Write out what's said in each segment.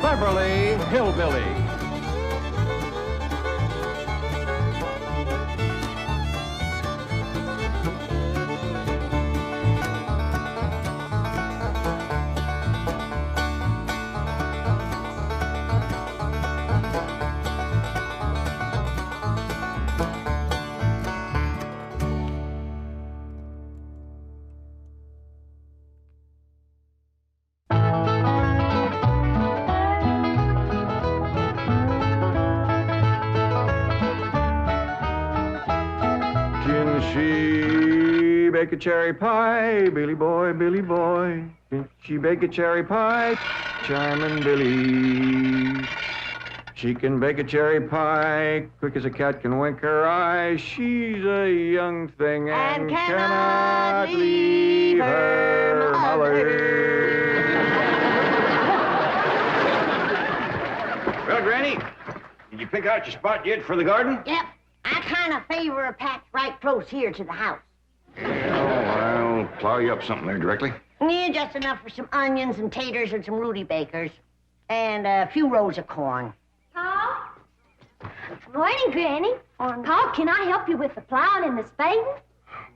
Beverly Hillbillies. She bake a cherry pie, Billy boy, Billy boy. She bake a cherry pie, charming Billy. She can bake a cherry pie, quick as a cat can wink her eye. She's a young thing and cannot leave her mother. Well, Granny, did you pick out your spot yet for the garden? Yep. I kind of favor a patch right close here to the house. Yeah, I'll plow you up something there directly. Yeah, just enough for some onions and taters and some Rudy Bakers. And a few rows of corn. Paul? Morning, Granny. Paul, can I help you with the plowing and the spading?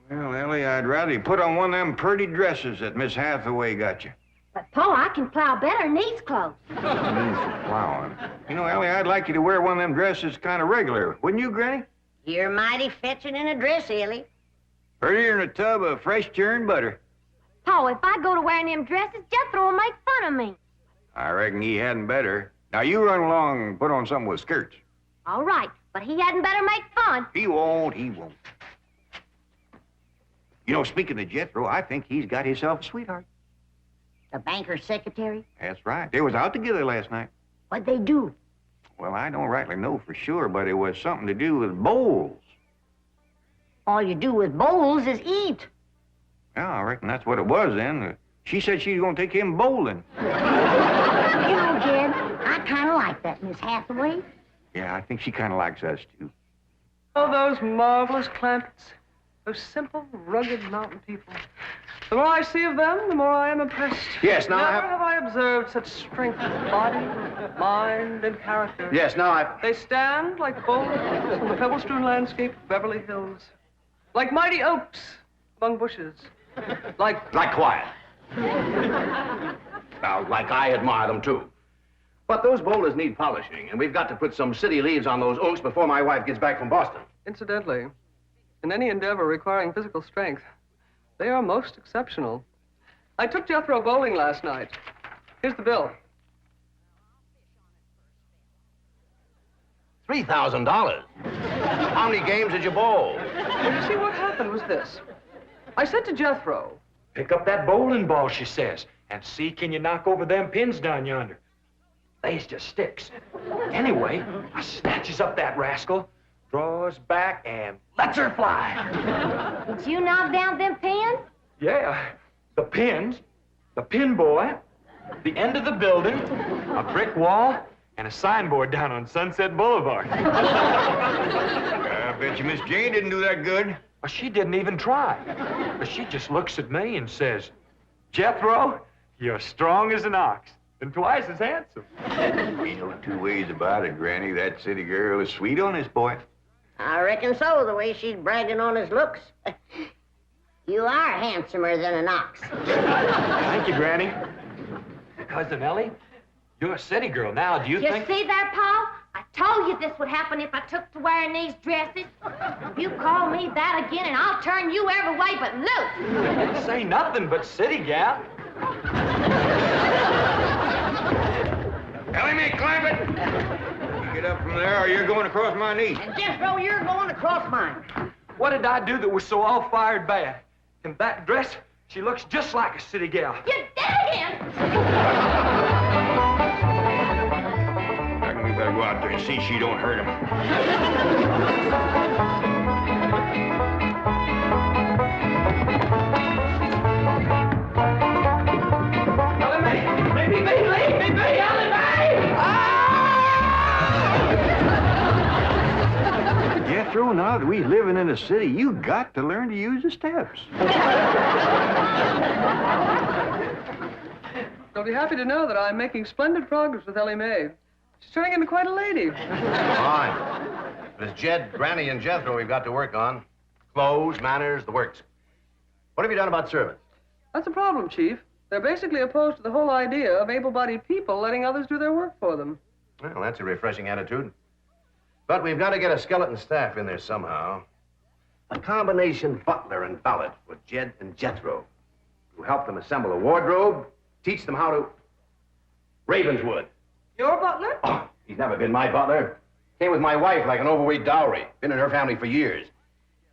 Well, Ellie, I'd rather you put on one of them pretty dresses that Miss Hathaway got you. But, Paul, I can plow better in these clothes. Needs for plowing. You know, Ellie, I'd like you to wear one of them dresses kind of regular. Wouldn't you, Granny? You're mighty fetching in a dress, Ellie. Prettier than a tub of fresh churned butter. Paul, if I go to wearing them dresses, Jethro will make fun of me. I reckon he hadn't better. Now, you run along and put on something with skirts. All right, but he hadn't better make fun. He won't, he won't. You know, speaking of Jethro, I think he's got himself a sweetheart. The banker's secretary? That's right. They was out together last night. What'd they do? Well, I don't rightly know for sure, but it was something to do with bowls. All you do with bowls is eat. Yeah, I reckon that's what it was then. She said she was going to take him bowling. You know, Jed, I kind of like that Miss Hathaway. Yeah, I think she kind of likes us, too. Oh, those marvelous Clampetts. Those simple, rugged mountain people. The more I see of them, the more I am impressed. Yes, now Never have I observed such strength of body, mind, and character. Yes, now They stand like boulders on the pebble-strewn landscape of Beverly Hills. Like mighty oaks among bushes. Like quiet. Now, like I admire them, too. But those boulders need polishing, and we've got to put some city leaves on those oaks before my wife gets back from Boston. Incidentally, in any endeavor requiring physical strength, they are most exceptional. I took Jethro bowling last night. Here's the bill. $3,000. How many games did you bowl? Well, you see, what happened was this. I said to Jethro, Pick up that bowling ball, she says, and see can you knock over them pins down yonder. They's just sticks. Anyway, I snatches up that rascal, draws back, and lets her fly. Did you knock down them pins? Yeah, the pins, the pin boy, the end of the building, a brick wall, and a signboard down on Sunset Boulevard. I bet you Miss Jane didn't do that good. Well, she didn't even try. But she just looks at me and says, Jethro, you're strong as an ox and twice as handsome. Ain't no two ways about it, Granny. That city girl is sweet on this boy. I reckon so, the way she's bragging on his looks. You are handsomer than an ox. Thank you, Granny. Cousin Ellie, you're a city girl now. Do you You think... see there, Paul? I told you this would happen if I took to wearing these dresses. You call me that again, and I'll turn you every way but loose. Didn't say nothing but city gal. Ellie May, Clampett! Get up from there or you're going across my knee. And Jethro, you're going across mine. What did I do that was so all-fired bad? In that dress, she looks just like a city gal. You did it again! I reckon we better go out there and see she don't hurt him. Ellie May! Ellie May! Jethro, now that we living in the city, you got to learn to use the steps. don't You'll be happy to know that I'm making splendid progress with Ellie May. She's turning into quite a lady. Fine. But it's Jed, Granny, and Jethro we've got to work on. Clothes, manners, the works. What have you done about servants? That's a problem, Chief. They're basically opposed to the whole idea of able-bodied people letting others do their work for them. Well, that's a refreshing attitude. But we've got to get a skeleton staff in there somehow. A combination butler and valet with Jed and Jethro, who help them assemble a wardrobe, teach them how to... Ravenswood. Your butler? Oh, he's never been my butler. Came with my wife like an overweight dowry. Been in her family for years.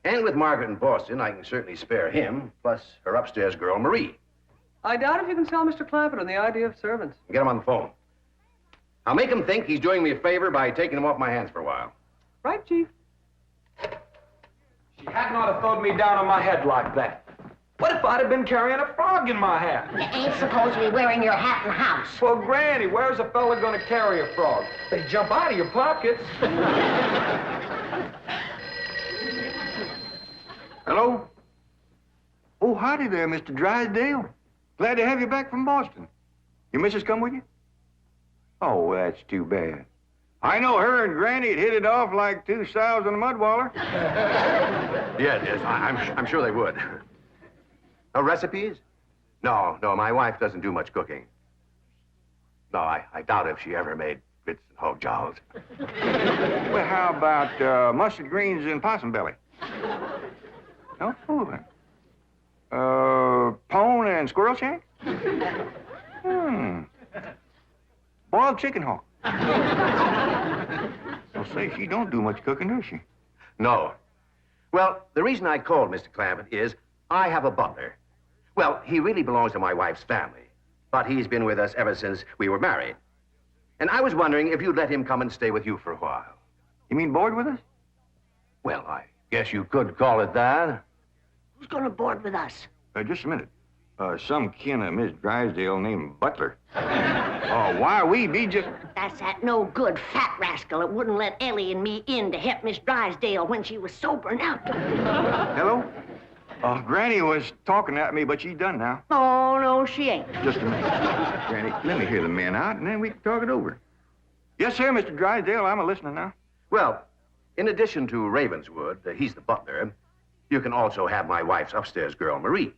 And with Margaret in Boston, I can certainly spare him, plus her upstairs girl, Marie. I doubt if you can sell Mr. Clampett on the idea of servants. Get him on the phone. I'll make him think he's doing me a favor by taking him off my hands for a while. Right, Chief? She hadn't ought to throw me down on my head like that. What if I'd have been carrying a frog in my hat? You ain't supposed to be wearing your hat in the house. Well, Granny, where's a fella gonna carry a frog? They jump out of your pockets. Hello? Oh, howdy there, Mr. Drysdale. Glad to have you back from Boston. Your missus come with you? Oh, well, that's too bad. I know her and Granny had hit it off like two sows in a mud waller. Yes, I'm sure they would. No recipes? No, my wife doesn't do much cooking. No, I doubt if she ever made grits and hog jowls. Well, how about mustard greens and possum belly? No fooling. Pone and squirrel shank? Boiled chicken hawk. Well, say, she don't do much cooking, does she? No. Well, the reason I called Mr. Clampett is I have a butler. Well, he really belongs to my wife's family, but he's been with us ever since we were married. And I was wondering if you'd let him come and stay with you for a while. You mean board with us? Well, I guess you could call it that. Who's gonna board with us? Just a minute. Some kin of Miss Drysdale named Butler. Oh, why, we be just... That's that no good fat rascal that wouldn't let Ellie and me in to help Miss Drysdale when she was sober now. Hello? Granny was talking at me, but she's done now. Oh, no, she ain't. Just a minute. Granny, let me hear the men out, and then we can talk it over. Yes, sir, Mr. Drysdale. I'm a-listening now. Well, in addition to Ravenswood, he's the butler, you can also have my wife's upstairs girl, Marie.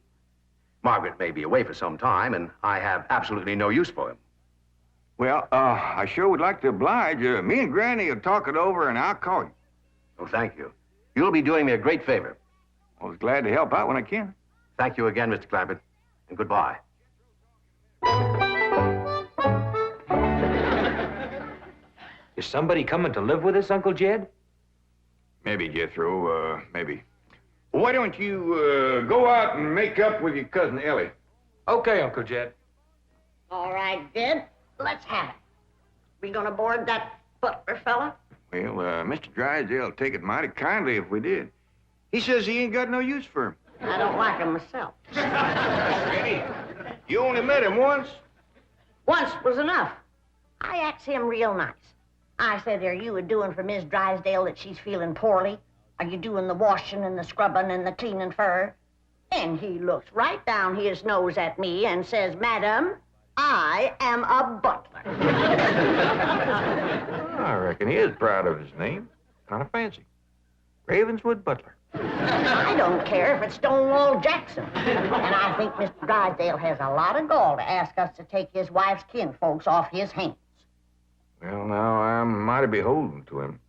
Margaret may be away for some time, and I have absolutely no use for him. Well, I sure would like to oblige. Me and Granny will talk it over, and I'll call you. Oh, thank you. You'll be doing me a great favor. I was glad to help out when I can. Thank you again, Mr. Clampett, and goodbye. Is somebody coming to live with us, Uncle Jed? Maybe, Jethro, maybe. Why don't you go out and make up with your cousin Ellie? Okay, Uncle Jed. All right, Jed, let's have it. We gonna board that butler fella? Well, Mr. Drysdale will take it mighty kindly if we did. He says he ain't got no use for him. I don't like him myself. Granny, you only met him once. Once was enough. I asked him real nice. I said, are you a-doing for Miss Drysdale that she's feeling poorly? Are you doing the washing and the scrubbing and the cleaning for her? And he looks right down his nose at me and says, Madam, I am a butler. I reckon he is proud of his name. Kind of fancy. Ravenswood Butler. I don't care if it's Stonewall Jackson. And I think Mr. Drysdale has a lot of gall to ask us to take his wife's kinfolks off his hands. Well, now, I'm mighty beholden to him.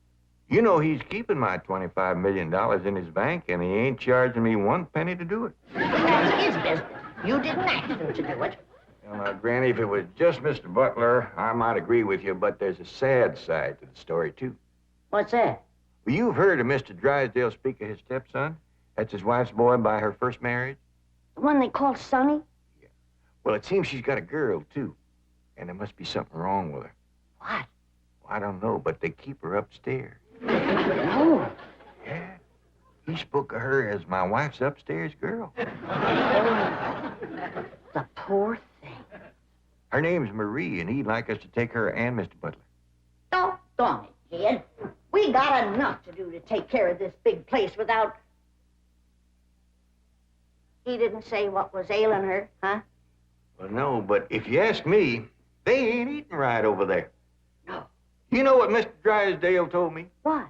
You know he's keeping my $25 million in his bank, and he ain't charging me one penny to do it. That's his business. You didn't ask him to do it. Well, now, Granny, if it was just Mr. Butler, I might agree with you, but there's a sad side to the story, too. What's that? Well, you've heard of Mr. Drysdale speak of his stepson. That's his wife's boy by her first marriage. The one they call Sonny? Yeah. Well, it seems she's got a girl, too. And there must be something wrong with her. What? Well, I don't know, but they keep her upstairs. No. Yeah. He spoke of her as my wife's upstairs girl. The poor thing. Her name's Marie, and he'd like us to take her and Mr. Butler. Doggone it, kid. We got enough to do to take care of this big place without... He didn't say what was ailing her, huh? Well, no, but if you ask me, they ain't eating right over there. No. You know what Mr. Drysdale told me? What?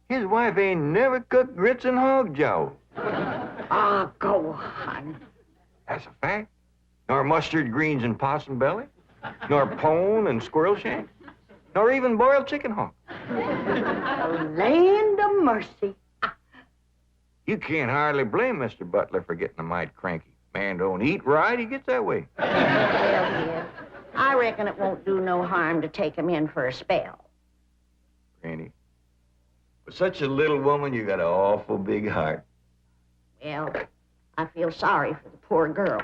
His wife ain't never cooked grits and hog jaw. Ah, go on. That's a fact. Nor mustard greens and possum belly, nor pone and squirrel shank, nor even boiled chicken hawk. Land of mercy. You can't hardly blame Mr. Butler for getting a mite cranky. Man don't eat right, he gets that way. Well, dear, I reckon it won't do no harm to take him in for a spell. Granny, for such a little woman, you got an awful big heart. Well, I feel sorry for the poor girl.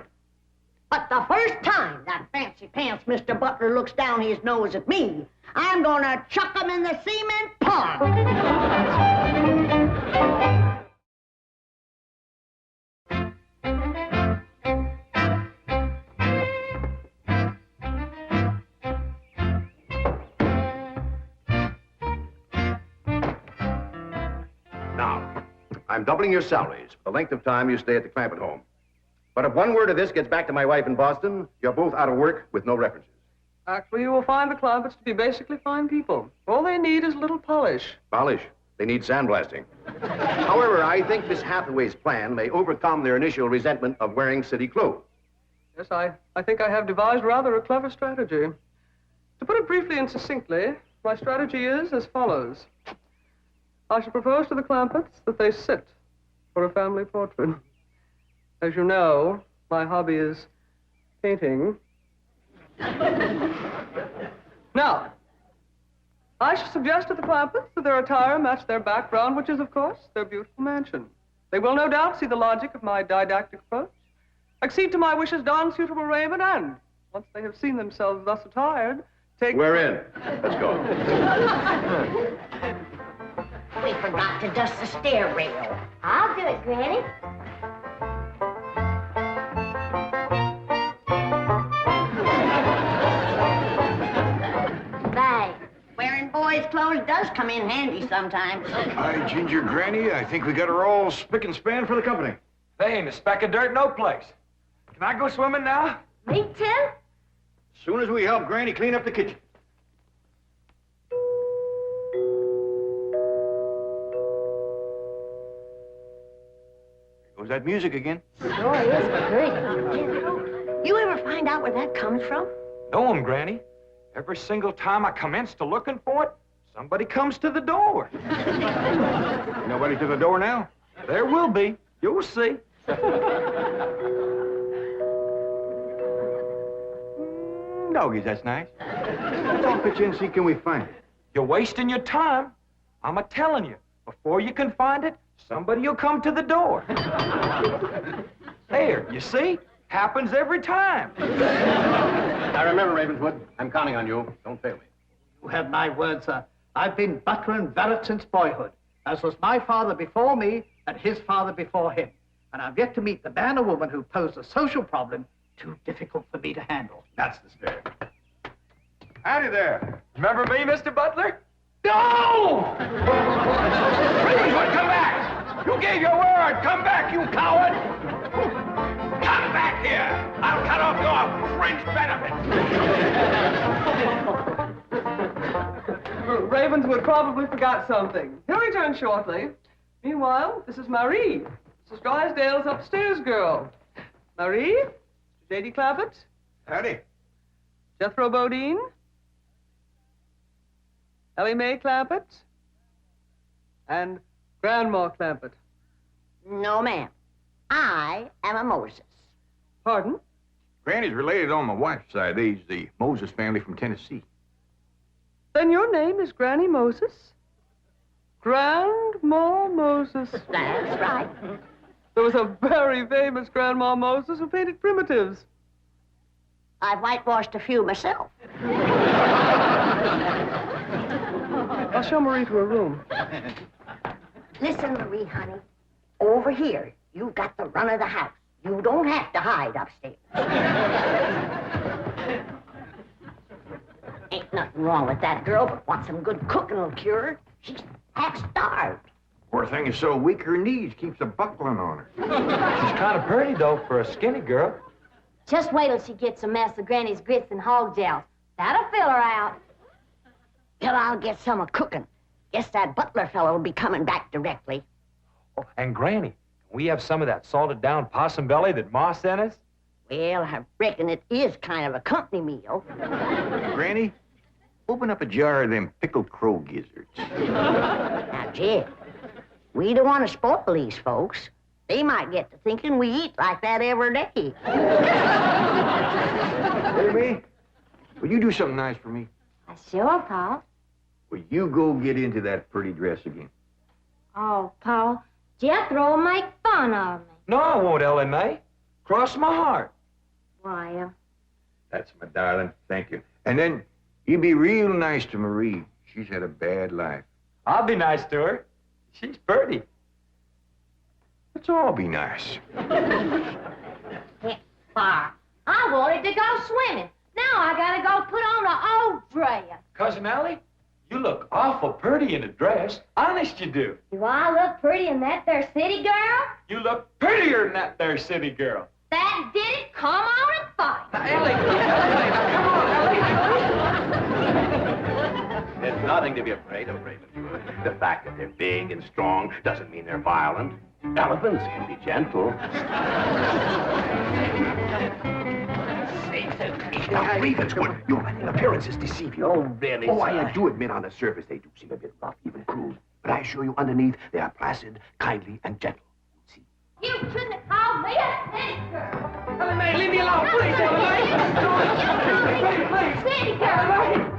But the first time that fancy pants Mr. Butler looks down his nose at me, I'm gonna chuck him in the cement pond. Now, I'm doubling your salaries for the length of time you stay at the Clampett home. But if one word of this gets back to my wife in Boston, you're both out of work with no references. Actually, you will find the Clampetts to be basically fine people. All they need is a little polish. Polish. They need sandblasting. However, I think Miss Hathaway's plan may overcome their initial resentment of wearing city clothes. Yes, I think I have devised rather a clever strategy. To put it briefly and succinctly, my strategy is as follows. I shall propose to the Clampetts that they sit for a family portrait. As you know, my hobby is painting. Now, I shall suggest to the Clampetts that their attire match their background, which is, of course, their beautiful mansion. They will no doubt see the logic of my didactic approach, accede to my wishes, don suitable raiment, and, once they have seen themselves thus attired, take... We're in. Let's go. We forgot to dust the stair rail. I'll do it, Granny. Besides, wearing boys' clothes does come in handy sometimes. Hi, Ginger Granny. I think we got her all spick and span for the company. They ain't a speck of dirt no place. Can I go swimming now? Me too? As soon as we help Granny clean up the kitchen. There goes that music again. Sure is pretty. You ever find out where that comes from? Know 'em, Granny. Every single time I commence to looking for it, somebody comes to the door. Nobody to the door now? There will be. You'll see. Doggies, that's nice. Let's all pitch in and see can we find it. You're wasting your time. I'm a-telling you, before you can find it, somebody will come to the door. There, you see? Happens every time. Now remember, Ravenswood, I'm counting on you. Don't fail me. You have my word, sir. I've been butler and valet since boyhood, as was my father before me and his father before him. And I've yet to meet the man or woman who posed a social problem too difficult for me to handle. That's the spirit. Howdy there. Remember me, Mr. Butler? No! Ravenswood, come back! You gave your word! Come back, you coward! Come back here! I'll cut off your fringe benefits! Ravenswood probably forgot something. He'll return shortly. Meanwhile, this is Marie. Mrs. Drysdale's upstairs girl. Marie? J.D. Clampett? Howdy. Jethro Bodine? Ellie May Clampett? And Grandma Clampett. No, ma'am. I am a Moses. Pardon? Granny's related on my wife's side. They's the Moses family from Tennessee. Then your name is Granny Moses? Grandma Moses. That's right. There was a very famous Grandma Moses who painted primitives. I've whitewashed a few myself. I'll show Marie to her room. Listen, Marie, honey. Over here, you've got the run of the house. You don't have to hide upstairs. Ain't nothing wrong with that girl, but what some good cooking will cure her. She's half starved. Poor thing is so weak her knees keeps a buckling on her. She's kind of pretty, though, for a skinny girl. Just wait till she gets a mess of Granny's grits and hog gels. That'll fill her out. Till I'll get some of cooking. Guess that butler fellow will be coming back directly. Oh, and Granny, can we have some of that salted down possum belly that Ma sent us? Well, I reckon it is kind of a company meal. Granny, open up a jar of them pickled crow gizzards. Now, Jed, we don't want to spoil these folks. They might get to thinking we eat like that every day. Hey, May, will you do something nice for me? Sure, Paul. Will you go get into that pretty dress again? Oh, Paul, Jethro will make fun of me. No, I won't, Ellie May. Cross my heart. Why, That's my darling. Thank you. And then you be real nice to Marie. She's had a bad life. I'll be nice to her. She's pretty. Let's all be nice. heck, far. I wanted to go swimming. Now I gotta go put on an old dress. Cousin Ellie, you look awful pretty in a dress. Honest you do. Do I look pretty in that there city girl? You look prettier than that there city girl. That did it. Come on and fight. Now, Ellie, come on, Ellie. There's nothing to be afraid of, Raven. The fact that they're big and strong doesn't mean they're violent. Elephants can be gentle. Now, Ravenswood, your appearances deceive you. Oh, really, Oh, sir? I do admit on the surface they do seem a bit rough, even cruel. But I assure you underneath they are placid, kindly, and gentle. See? You shouldn't have called me a city girl. Ellie May, leave me alone, please, Ellie May. City girl.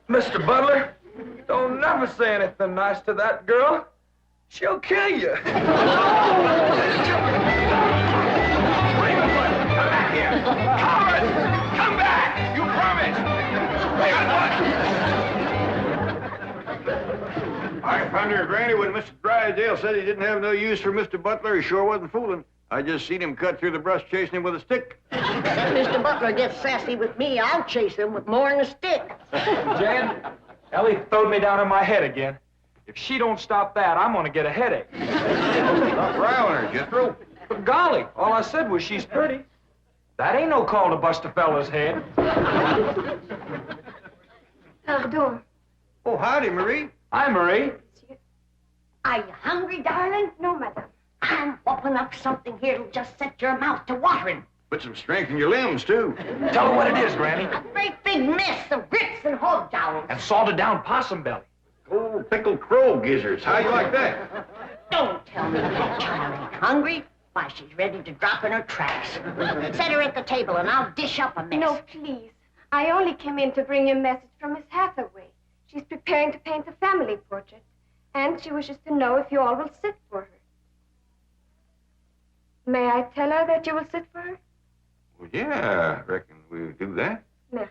Mr. Butler, don't never say anything nice to that girl. She'll kill you. Come back here! Coward! Come back! You promised! I found her, Granny, when Mr. Drysdale said he didn't have no use for Mr. Butler. He sure wasn't fooling. I just seen him cut through the brush chasing him with a stick. If Mr. Butler gets sassy with me, I'll chase him with more than a stick. Jan, Ellie throwed me down on my head again. If she don't stop that, I'm gonna get a headache. Stop riling her, Jethro. But golly, all I said was she's pretty. That ain't no call to bust a fella's head. Pardon. Oh, howdy, Marie. Hi, Marie. Are you hungry, darling? No, madam. I'm whooping up something here that'll just set your mouth to watering. Put some strength in your limbs, too. Tell her what it is, Granny. A great big mess of grits and hog jowls. And salted down possum belly. Oh, pickled crow gizzards. How you like that? Don't tell me that child ain't hungry. Why, she's ready to drop in her tracks. Set her at the table and I'll dish up a mess. No, please. I only came in to bring you a message from Miss Hathaway. She's preparing to paint a family portrait, and she wishes to know if you all will sit for her. May I tell her that you will sit for her? Well, yeah, I reckon we'll do that. Merci.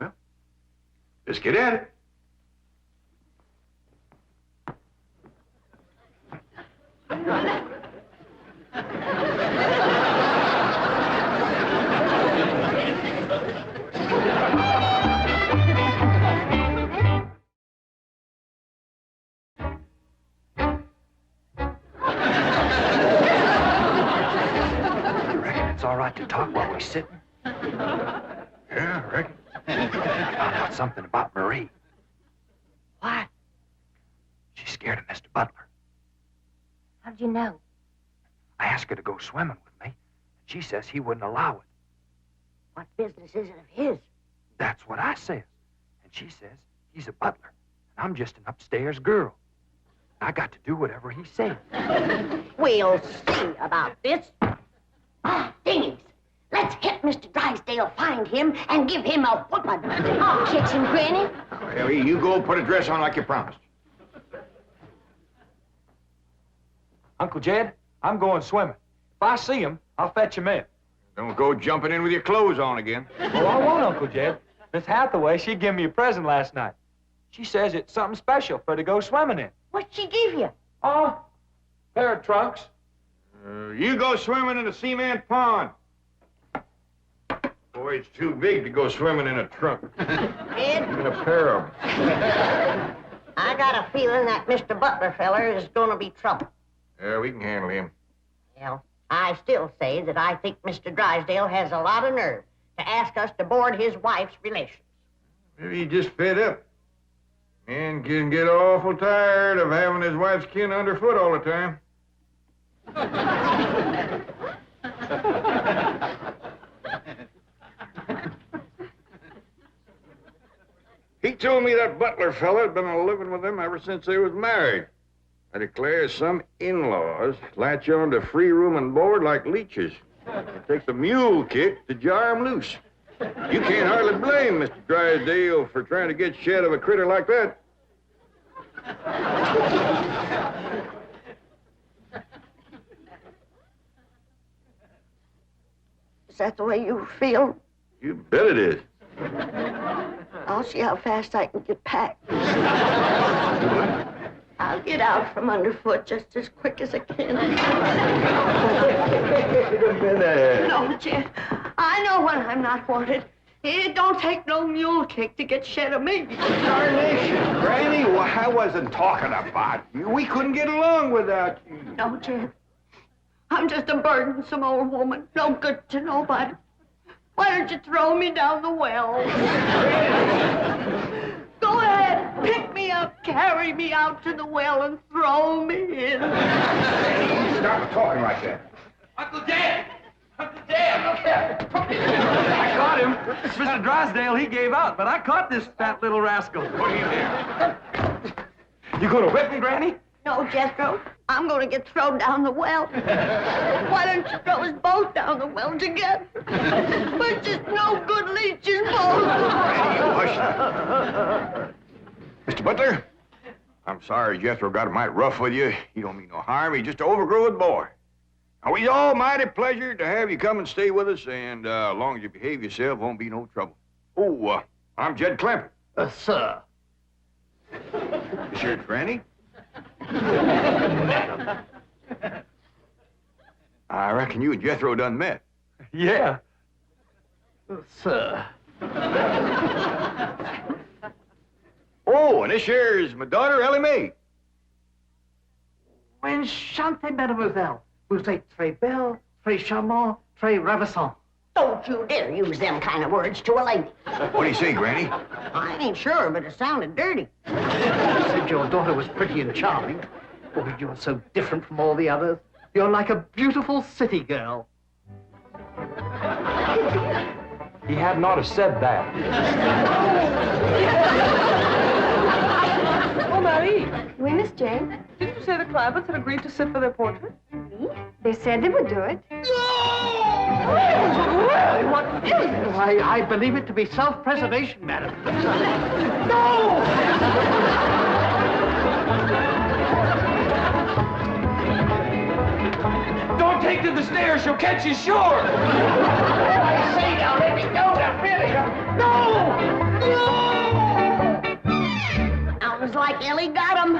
Well, let's get at it. It's all right to talk while we're sitting. Yeah, I reckon. I found out something about Marie. What? She's scared of Mr. Butler. How'd you know? I asked her to go swimming with me, and she says he wouldn't allow it. What business is it of his? That's what I says. And she says he's a butler, and I'm just an upstairs girl. I got to do whatever he says. We'll see about this. Ah, dingies. Let's hit Mr. Drysdale, find him, and give him a whooping. I'll catch him, Granny. Ellie, you go put a dress on like you promised. Uncle Jed, I'm going swimming. If I see him, I'll fetch him in. Don't go jumping in with your clothes on again. Oh, I won't, Uncle Jed. Miss Hathaway, she gave me a present last night. She says it's something special for to go swimming in. What'd she give you? Oh, pair of trunks. You go swimming in the cement pond. Boy, it's too big to go swimming in a trunk. Ed, Even a pair of them. I got a feeling that Mr. Butler feller is gonna be trouble. Yeah, we can handle him. Well, I still say that I think Mr. Drysdale has a lot of nerve to ask us to board his wife's relations. Maybe he just fed up. Man can get awful tired of having his wife's kin underfoot all the time. He told me that Butler fella had been living with them ever since they was married. I declare some in-laws latch on to free room and board like leeches. It takes a mule kick to jar 'em loose. You can't hardly blame Mr. Drysdale for trying to get shed of a critter like that. Is that the way you feel? You bet it is. I'll see how fast I can get packed. I'll get out from underfoot just as quick as I can. No, Jed. I know when I'm not wanted. It don't take no mule kick to get shed of me. Darnation, Granny, well, I wasn't talking about you. We couldn't get along without you. No, Jed. I'm just a burdensome old woman, no good to nobody. Why don't you throw me down the well? Go ahead, pick me up, carry me out to the well, and throw me in. Stop talking like that. Uncle Dan! Uncle Dan, look here! I caught him. Mr. Drysdale, he gave out, but I caught this fat little rascal. Put him there. You gonna whip me, Granny? No, Jethro. I'm going to get thrown down the well. Why don't you throw us both down the well together? We're just no good leeches, both. Hush. Mr. Butler, I'm sorry Jethro got it mighty rough with you. He don't mean no harm. He's just an overgrown boy. Now, we's all mighty pleasure to have you come and stay with us, and as long as you behave yourself, won't be no trouble. Oh, I'm Jed Clampett. Sir. This here's Granny. I reckon you and Jethro done met. Yeah. Sir. Oh, and this here is my daughter, Ellie May. Enchantée, mademoiselle. Vous êtes très belle, très charmant, très ravissant. Don't you dare use them kind of words to a lady. What do you say, Granny? I ain't sure, but it sounded dirty. You said your daughter was pretty and charming. Oh, you're so different from all the others. You're like a beautiful city girl. He had not have said that. Oh, Marie, Oui, Miss Jane. didn't you say the Clampetts had agreed to sit for their portrait? Oui? They said they would do it. Really? What is this? I believe it to be self-preservation, madam. Don't take to the stairs, she'll catch you sure. I say now, let me go now, really. Sounds like Ellie got him.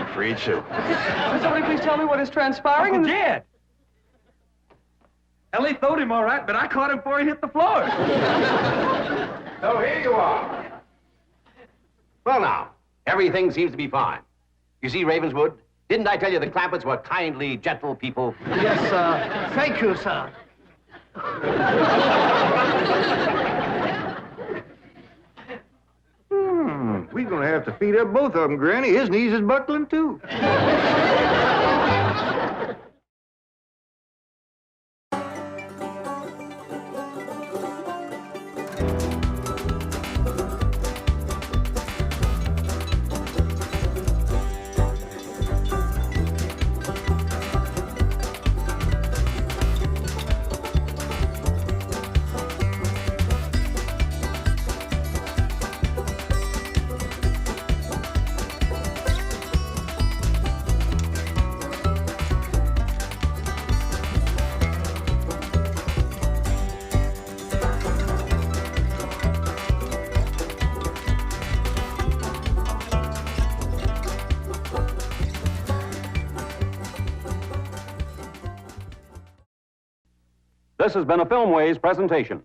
Afraid so. Will somebody please tell me what is transpiring? Uncle Jed! Ellie throwed him all right, but I caught him before he hit the floor. So here you are. Well, now, everything seems to be fine. You see, Ravenswood, didn't I tell you the Clampetts were kindly, gentle people? Yes, sir. Thank you, sir. We're gonna have to feed up both of them, Granny. His knees is buckling, too. This has been a Filmways presentation.